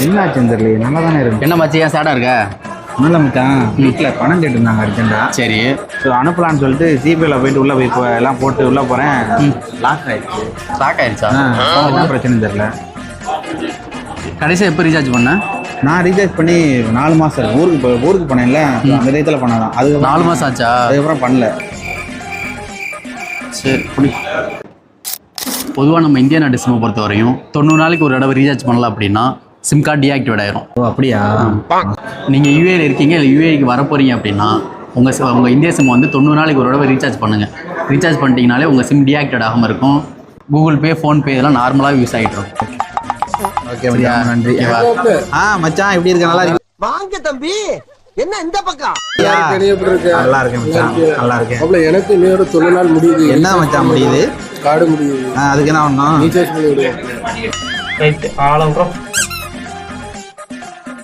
என்னாச்சுன்னு தெரியல, நல்லா தானே இருக்கு. என்ன மச்சி ஏன் சேடா இருக்க? ஒன்றும் இல்லை மச்சான், வீட்டில் பணம் கேட்டுருந்தாங்க அர்ஜென்ட்டா. சரி. ஸோ அனுப்பலான்னு சொல்லிட்டு ஜிபேல போயிட்டு உள்ளே போய் இப்போ எல்லாம் போட்டு உள்ளே போகிறேன். லாக் ஆயிடுச்சு. லாக் ஆயிடுச்சா? என்ன பிரச்சனைன்னு தெரியல. கடைசியாக எப்போ ரீசார்ஜ் பண்ண? நான் ரீசார்ஜ் பண்ணி 4 மாதம் ஊருக்கு போனேன்ல, அந்த டயத்தில் பண்ணதான். அது 4 மாதம் ஆச்சா? அதுக்கப்புறம் பண்ணல. சரி புடி. பொதுவாக நம்ம இந்தியா நாட்டு சிம்மை பொறுத்த வரையும் 90 நாளைக்கு ஒரு தடவை ரீசார்ஜ் பண்ணலாம் அப்படின்னா சிம் கார்டு டீஆக்டிவேட் ஆயிரும். ஓ அப்படியா? நீங்கள் யூஏல இருக்கீங்க, இல்லை யூஏக்கு வர போகிறீங்க அப்படின்னா உங்கள் இந்தியா சிம் வந்து 90 நாளைக்கு ஒரு தடவை ரீசார்ஜ் பண்ணுங்கள். ரீசார்ஜ் பண்ணிட்டீங்கனாலே உங்கள் சிம் டீஆக்டிவேட் ஆகாமல் இருக்கும். கூகுள் பே, ஃபோன்பே இதெல்லாம் நார்மலாக யூஸ் ஆகிட்டு இருக்கும். ஓகே மச்சான், நன்றி. மச்சான் எப்படி இருக்க? நல்லா இருக்கு. வாங்க தம்பி, என்ன இந்த பக்கம்? நல்லா இருக்கேன் மச்சான், நல்லா இருக்கேன். அவ்வளோ எனக்கு இன்னொரு 90 நாள் முடியுது. என்ன மச்சான் முடியுது? கார்டு முடியுது. அதுக்கு என்ன பண்ணணும்? ரீசார்ஜ் பண்ணி விடுவோம். ரைட் ஆலம் ப்ரோ.